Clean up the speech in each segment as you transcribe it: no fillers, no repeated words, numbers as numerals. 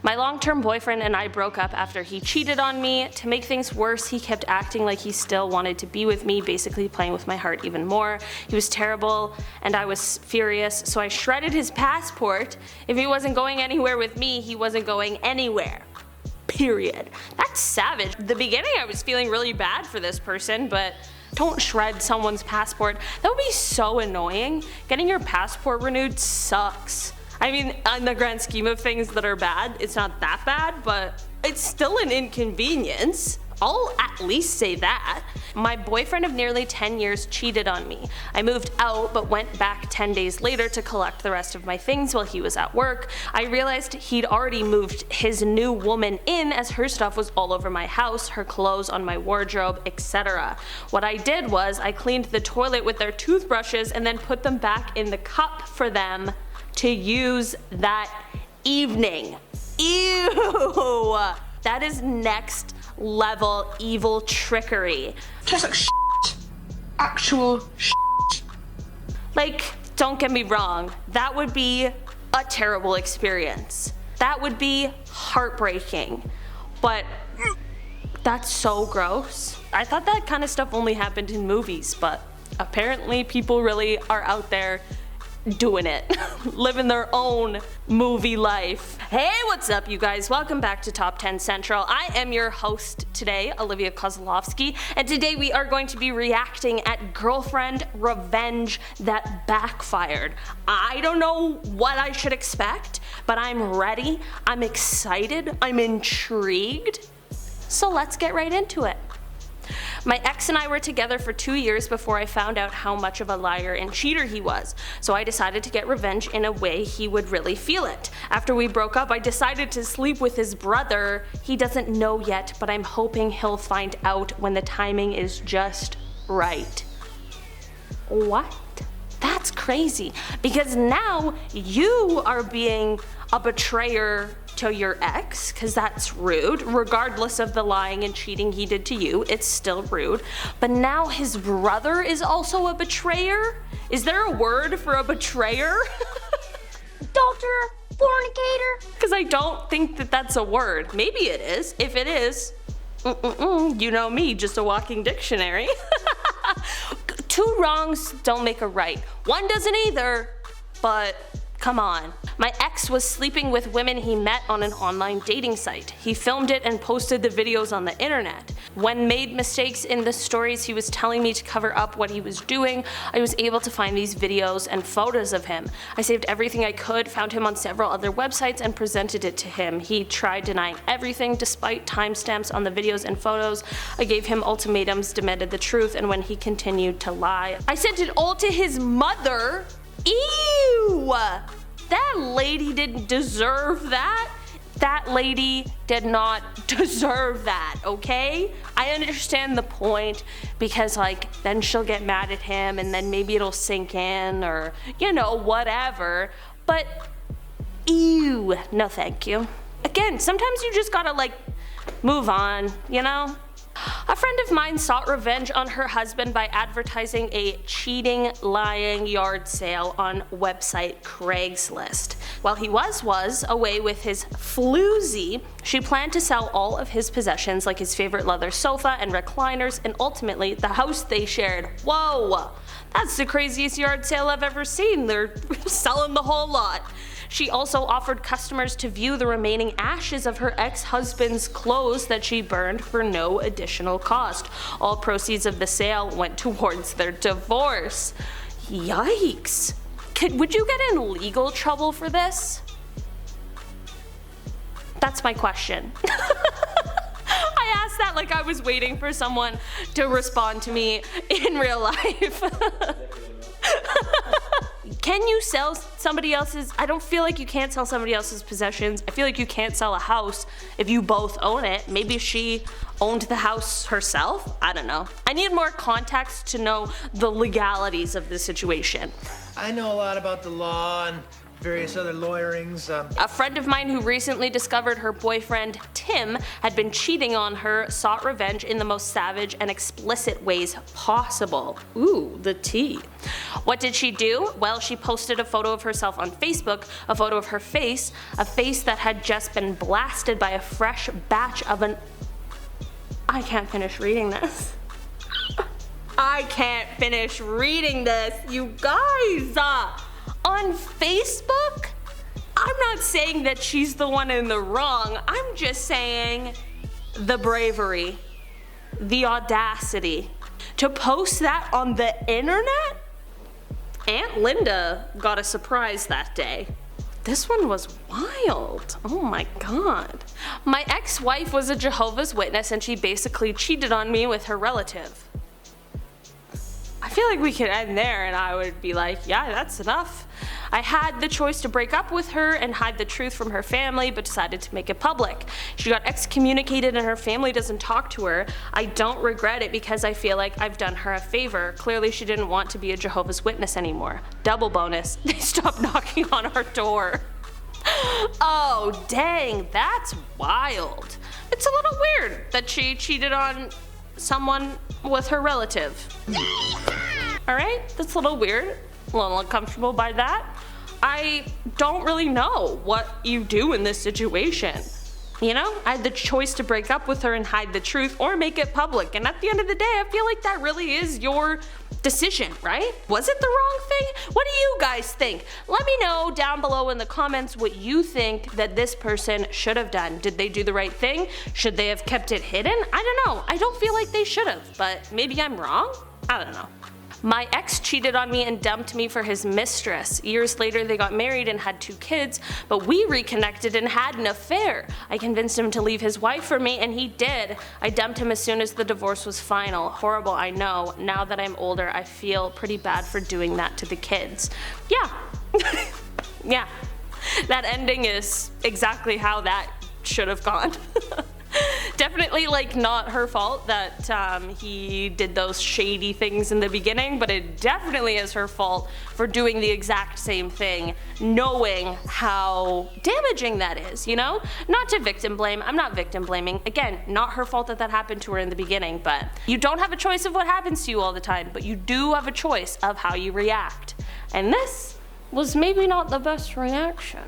My long-term boyfriend and I broke up after he cheated on me. To make things worse, he kept acting like he still wanted to be with me, basically playing with my heart even more. He was terrible and I was furious, so I shredded his passport. If he wasn't going anywhere with me, he wasn't going anywhere. Period. That's savage. At the beginning I was feeling really bad for this person, but don't shred someone's passport. That would be so annoying. Getting your passport renewed sucks. I mean, in the grand scheme of things that are bad, it's not that bad, but it's still an inconvenience. I'll at least say that. My boyfriend of nearly 10 years cheated on me. I moved out but went back 10 days later to collect the rest of my things while he was at work. I realized he'd already moved his new woman in as her stuff was all over my house, her clothes on my wardrobe, etc. What I did was I cleaned the toilet with their toothbrushes and then put them back in the cup for them to use that evening. Ew! That is next level evil trickery. Tastes like shit. Actual shit. Like, don't get me wrong, that would be a terrible experience. That would be heartbreaking. But that's so gross. I thought that kind of stuff only happened in movies, but apparently people really are out there doing it. Living their own movie life. Hey, what's up you guys? Welcome back to Top 10 Central. I am your host today, Olivia Kozlowski, and today we are going to be reacting at Girlfriend Revenge That Backfired. I don't know what I should expect, but I'm ready, I'm excited, I'm intrigued. So let's get right into it. My ex and I were together for 2 years before I found out how much of a liar and cheater he was, so I decided to get revenge in a way he would really feel it. After we broke up, I decided to sleep with his brother. He doesn't know yet, but I'm hoping he'll find out when the timing is just right. What? That's crazy, because now you are being a betrayer to your ex, because that's rude. Regardless of the lying and cheating he did to you, it's still rude. But now his brother is also a betrayer? Is there a word for a betrayer? Adulterer, fornicator? Because I don't think that that's a word. Maybe it is. If it is, you know me, just a walking dictionary. Two wrongs don't make a right. One doesn't either, but come on. My ex was sleeping with women he met on an online dating site. He filmed it and posted the videos on the internet. When made mistakes in the stories he was telling me to cover up what he was doing, I was able to find these videos and photos of him. I saved everything I could, found him on several other websites, and presented it to him. He tried denying everything despite timestamps on the videos and photos. I gave him ultimatums, demanded the truth, and when he continued to lie, I sent it all to his mother. Ew! That lady didn't deserve that. That lady did not deserve that, okay? I understand the point, because like then she'll get mad at him and then maybe it'll sink in, or you know, whatever. But ew, no thank you. Again, sometimes you just gotta like move on, you know? A friend of mine sought revenge on her husband by advertising a cheating, lying yard sale on website Craigslist. While he was away with his floozy, she planned to sell all of his possessions like his favorite leather sofa and recliners, and ultimately the house they shared. Whoa! That's the craziest yard sale I've ever seen. They're selling the whole lot. She also offered customers to view the remaining ashes of her ex-husband's clothes that she burned for no additional cost. All proceeds of the sale went towards their divorce. Yikes. Would you get in legal trouble for this? That's my question. I asked that like I was waiting for someone to respond to me in real life. Can you sell somebody else's? I don't feel like you can't sell somebody else's possessions. I feel like you can't sell a house if you both own it. Maybe she owned the house herself? I don't know. I need more context to know the legalities of the situation. I know a lot about the law and various other lawyerings. A friend of mine who recently discovered her boyfriend Tim had been cheating on her, sought revenge in the most savage and explicit ways possible. Ooh, the tea. What did she do? Well, she posted a photo of herself on Facebook, a photo of her face, a face that had just been blasted by a fresh batch of I can't finish reading this. I can't finish reading this, you guys! On Facebook? I'm not saying that she's the one in the wrong, I'm just saying the bravery, the audacity to post that on the internet? Aunt Linda got a surprise that day. This one was wild. Oh my god. My ex-wife was a Jehovah's Witness and she basically cheated on me with her relative. I feel like we could end there and I would be like, yeah, that's enough. I had the choice to break up with her and hide the truth from her family, but decided to make it public. She got excommunicated and her family doesn't talk to her. I don't regret it because I feel like I've done her a favor. Clearly she didn't want to be a Jehovah's Witness anymore. Double bonus, they stopped knocking on our door. Oh dang, that's wild. It's a little weird that she cheated on someone with her relative. Alright, that's a little weird, a little uncomfortable by that. I don't really know what you do in this situation. You know, I had the choice to break up with her and hide the truth or make it public, and at the end of the day, I feel like that really is your decision, right? Was it the wrong thing? What do you guys think? Let me know down below in the comments what you think that this person should have done. Did they do the right thing? Should they have kept it hidden? I don't know. I don't feel like they should have, but maybe I'm wrong? I don't know. My ex cheated on me and dumped me for his mistress. Years later they got married and had 2 kids, but we reconnected and had an affair. I convinced him to leave his wife for me and he did. I dumped him as soon as the divorce was final. Horrible, I know. Now that I'm older, I feel pretty bad for doing that to the kids. Yeah. Yeah. That ending is exactly how that should have gone. Definitely like not her fault that he did those shady things in the beginning, but it definitely is her fault for doing the exact same thing, knowing how damaging that is, you know? Not to victim blame, I'm not victim blaming. Again, not her fault that that happened to her in the beginning, but you don't have a choice of what happens to you all the time, but you do have a choice of how you react. And this was maybe not the best reaction.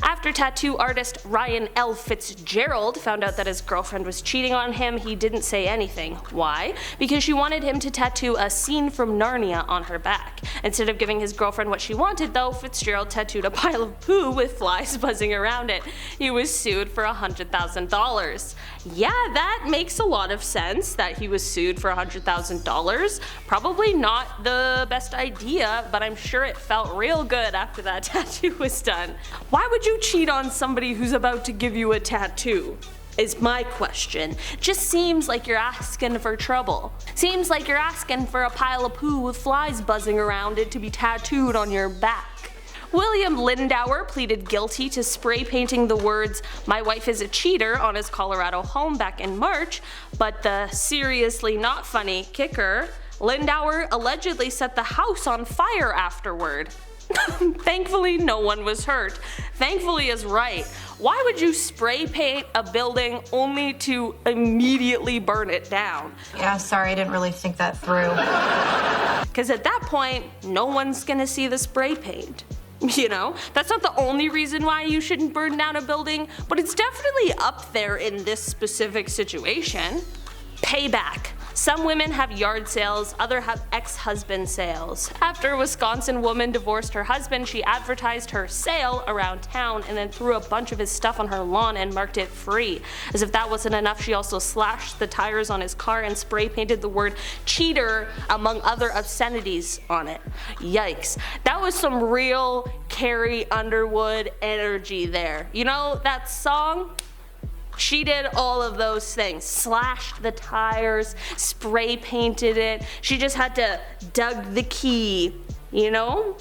After tattoo artist Ryan L. Fitzgerald found out that his girlfriend was cheating on him, he didn't say anything. Why? Because she wanted him to tattoo a scene from Narnia on her back. Instead of giving his girlfriend what she wanted though, Fitzgerald tattooed a pile of poo with flies buzzing around it. He was sued for $100,000. Yeah, that makes a lot of sense that he was sued for $100,000. Probably not the best idea, but I'm sure it felt real good after that tattoo was done. Why would you cheat on somebody who's about to give you a tattoo? Is my question. Just seems like you're asking for trouble. Seems like you're asking for a pile of poo with flies buzzing around it to be tattooed on your back. William Lindauer pleaded guilty to spray painting the words, "My wife is a cheater," on his Colorado home back in March, but the seriously not funny kicker, Lindauer allegedly set the house on fire afterward. Thankfully, no one was hurt. Thankfully is right. Why would you spray paint a building only to immediately burn it down? Yeah, sorry, I didn't really think that through. Because at that point, no one's gonna see the spray paint. You know, that's not the only reason why you shouldn't burn down a building, but it's definitely up there in this specific situation. Payback. Some women have yard sales, others have ex-husband sales. After a Wisconsin woman divorced her husband, she advertised her sale around town and then threw a bunch of his stuff on her lawn and marked it free. As if that wasn't enough, she also slashed the tires on his car and spray painted the word cheater among other obscenities on it. Yikes. That was some real Carrie Underwood energy there. You know that song? She did all of those things, slashed the tires, spray painted it. She just had to dug the key, you know?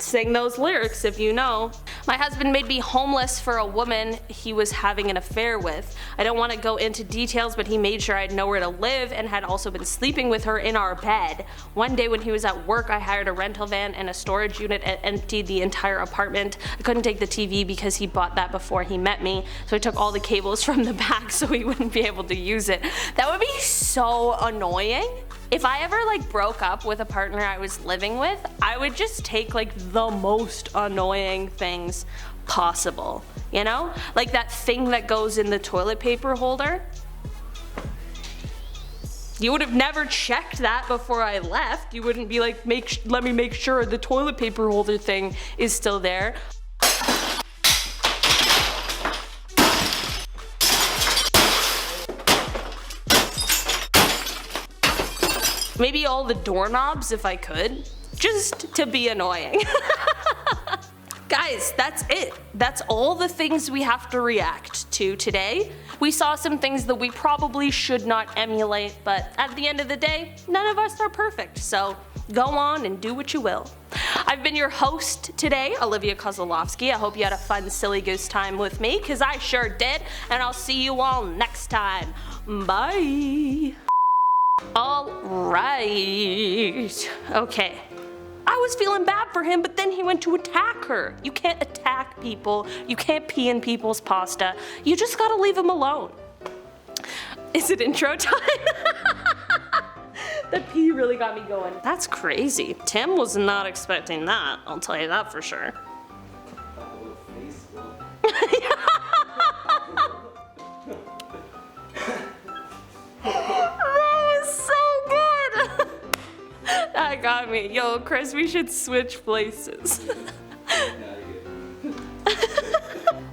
sing those lyrics if you know. My husband made me homeless for a woman he was having an affair with. I don't want to go into details, but he made sure I had nowhere to live and had also been sleeping with her in our bed. One day when he was at work, I hired a rental van and a storage unit and emptied the entire apartment. I couldn't take the TV because he bought that before he met me, so I took all the cables from the back so he wouldn't be able to use it. That would be so annoying. If I ever like broke up with a partner I was living with, I would just take like the most annoying things possible, you know? Like that thing that goes in the toilet paper holder. You would have never checked that before I left. You wouldn't be like, let me make sure the toilet paper holder thing is still there. Maybe all the doorknobs if I could, just to be annoying. Guys, that's it. That's all the things we have to react to today. We saw some things that we probably should not emulate, but at the end of the day, none of us are perfect, so go on and do what you will. I've been your host today, Olivia Kozlowski. I hope you had a fun Silly Goose time with me, because I sure did, and I'll see you all next time. Bye. Alright. Okay. I was feeling bad for him, but then he went to attack her. You can't attack people. You can't pee in people's pasta. You just gotta leave him alone. Is it intro time? The pee really got me going. That's crazy. Tim was not expecting that. I'll tell you that for sure. That got me. Yo, Chris, we should switch places.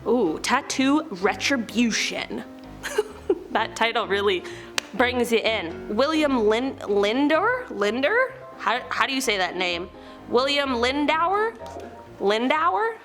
Ooh, Tattoo Retribution. That title really brings it in. William Linder? How do you say that name? William Lindauer? Lindauer?